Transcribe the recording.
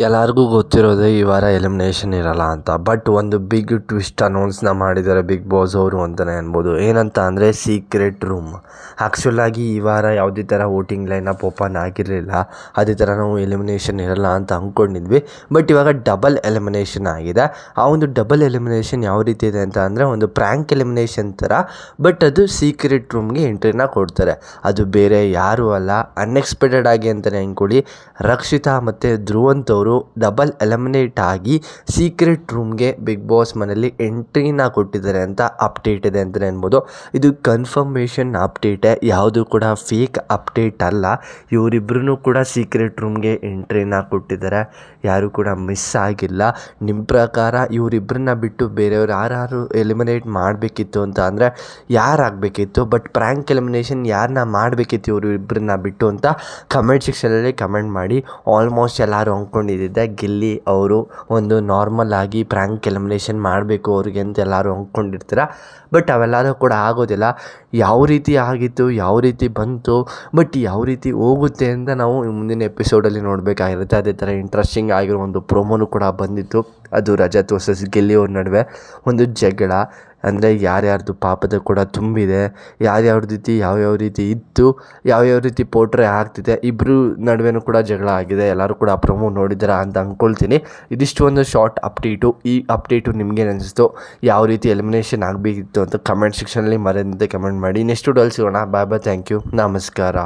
ಎಲ್ಲರಿಗೂ ಗೊತ್ತಿರೋದೇ ಈ ವಾರ ಎಲಿಮಿನೇಷನ್ ಇರಲ್ಲ ಅಂತ. ಬಟ್ ಒಂದು ಬಿಗ್ ಟ್ವಿಸ್ಟ್ ಅನೌನ್ಸ್ನ ಮಾಡಿದ್ದಾರೆ ಬಿಗ್ ಬಾಸ್ ಅವರು ಅಂತಲೇ ಅನ್ಬೋದು. ಏನಂತ ಅಂದರೆ ಸೀಕ್ರೆಟ್ ರೂಮ್. ಆ್ಯಕ್ಚುಲಾಗಿ ಈ ವಾರ ಯಾವುದೇ ಥರ ವೋಟಿಂಗ್ ಲೈನಪ್ ಓಪನ್ ಆಗಿರಲಿಲ್ಲ. ಅದೇ ಥರ ನಾವು ಎಲಿಮಿನೇಷನ್ ಇರಲ್ಲ ಅಂತ ಅಂದ್ಕೊಂಡಿದ್ವಿ. ಬಟ್ ಇವಾಗ ಡಬಲ್ ಎಲಿಮಿನೇಷನ್ ಆಗಿದೆ. ಆ ಒಂದು ಡಬಲ್ ಎಲಿಮಿನೇಷನ್ ಯಾವ ರೀತಿ ಇದೆ ಅಂತ ಅಂದರೆ ಒಂದು ಪ್ರ್ಯಾಂಕ್ ಎಲಿಮಿನೇಷನ್ ಥರ. ಬಟ್ ಅದು ಸೀಕ್ರೆಟ್ ರೂಮ್ಗೆ ಎಂಟ್ರಿನ ಕೊಡ್ತಾರೆ. ಅದು ಬೇರೆ ಯಾರೂ ಅಲ್ಲ, ಅನ್ಎಕ್ಸ್ಪೆಕ್ಟೆಡ್ ಆಗಿ ಅಂತಲೇ ಅಂದ್ಕೊಳ್ಳಿ, ರಕ್ಷಿತಾ ಮತ್ತು ಧ್ರುವಂತ್ ಅವರು ಡಬಲ್ ಎಲಿಮಿನೇಟ್ ಆಗಿ ಸೀಕ್ರೆಟ್ ರೂಮ್ಗೆ ಬಿಗ್ ಬಾಸ್ ಮನೆಯಲ್ಲಿ ಎಂಟ್ರಿನ ಕೊಟ್ಟಿದ್ದಾರೆ ಅಂತ ಅಪ್ಡೇಟ್ ಇದೆ ಅಂತಲೇ ಅನ್ಬೋದು. ಇದು ಕನ್ಫರ್ಮೇಷನ್ ಅಪ್ಡೇಟೇ, ಯಾವುದು ಕೂಡ ಫೇಕ್ ಅಪ್ಡೇಟ್ ಅಲ್ಲ. ಇವರಿಬ್ಬರೂ ಕೂಡ ಸೀಕ್ರೆಟ್ ರೂಮ್ಗೆ ಎಂಟ್ರಿನ ಕೊಟ್ಟಿದ್ದಾರೆ, ಯಾರು ಕೂಡ ಮಿಸ್ ಆಗಿಲ್ಲ. ನಿಮ್ಮ ಪ್ರಕಾರ ಇವರಿಬ್ಬರನ್ನ ಬಿಟ್ಟು ಬೇರೆಯವ್ರು ಯಾರು ಎಲಿಮಿನೇಟ್ ಮಾಡಬೇಕಿತ್ತು ಅಂತ ಅಂದರೆ ಯಾರಾಗಬೇಕಿತ್ತು? ಬಟ್ ಪ್ರ್ಯಾಂಕ್ ಎಲಿಮಿನೇಷನ್ ಯಾರನ್ನ ಮಾಡಬೇಕಿತ್ತು ಇವರು ಇಬ್ಬರನ್ನ ಬಿಟ್ಟು ಅಂತ ಕಮೆಂಟ್ ಸೆಕ್ಷನಲ್ಲಿ ಕಮೆಂಟ್ ಮಾಡಿ. ಆಲ್ಮೋಸ್ಟ್ ಎಲ್ಲರೂ ಅಂದ್ಕೊಂಡಿದ್ದೆ ಗಿಲ್ಲಿ ಅವರು ಒಂದು ನಾರ್ಮಲ್ ಆಗಿ ಪ್ರ್ಯಾಂಕ್ ಎಲಿಮಿನೇಷನ್ ಮಾಡಬೇಕು ಅವ್ರಿಗೆ ಅಂತ ಎಲ್ಲರೂ ಅಂದ್ಕೊಂಡಿರ್ತೀರ. ಬಟ್ ಅವೆಲ್ಲರೂ ಕೂಡ ಆಗೋದಿಲ್ಲ. ಯಾವ ರೀತಿ ಆಗಿತ್ತು, ಯಾವ ರೀತಿ ಬಂತು, ಬಟ್ ಯಾವ ರೀತಿ ಹೋಗುತ್ತೆ ಅಂತ ನಾವು ಮುಂದಿನ ಎಪಿಸೋಡಲ್ಲಿ ನೋಡಬೇಕಾಗಿರುತ್ತೆ. ಅದೇ ಥರ ಇಂಟ್ರೆಸ್ಟಿಂಗ್ ಆಗಿರೋ ಒಂದು ಪ್ರೋಮೋನು ಕೂಡ ಬಂದಿತ್ತು. ಅದು ರಜತ್ ವರ್ಸಸ್ ಗಿಲ್ಲಿ ಅವ್ರ ನಡುವೆ ಒಂದು ಜಗಳ, ಅಂದರೆ ಯಾರ್ಯಾರ್ದು ಪಾಪದ ಕೂಡ ತುಂಬಿದೆ, ಯಾವ್ಯಾವ ರೀತಿ ಇತ್ತು, ಯಾವ್ಯಾವ ರೀತಿ ಪೋಟ್ರೆ ಆಗ್ತಿದೆ, ಇಬ್ಬರು ನಡುವೆನೂ ಕೂಡ ಜಗಳ ಆಗಿದೆ. ಎಲ್ಲರೂ ಕೂಡ ಪ್ರೊಮೋ ನೋಡಿದ್ದೀರಾ ಅಂತ ಅಂದ್ಕೊಳ್ತೀನಿ. ಇದಿಷ್ಟು ಒಂದು ಶಾರ್ಟ್ ಅಪ್ಡೇಟು. ಈ ಅಪ್ಡೇಟು ನಿಮಗೆ ಅನಿಸ್ತು ಯಾವ ರೀತಿ ಎಲಿಮಿನೇಷನ್ ಆಗಬೇಕಿತ್ತು ಅಂತ ಕಮೆಂಟ್ ಸೆಕ್ಷನಲ್ಲಿ ಮರೆಯದಂತೆ ಕಮೆಂಟ್ ಮಾಡಿ. ನೆಕ್ಸ್ಟ್ ವಿಡಿಯೋಲಿ ಸಿಗೋಣ. ಬಾಯ್ ಬಾಯ್, ಥ್ಯಾಂಕ್ ಯು, ನಮಸ್ಕಾರ.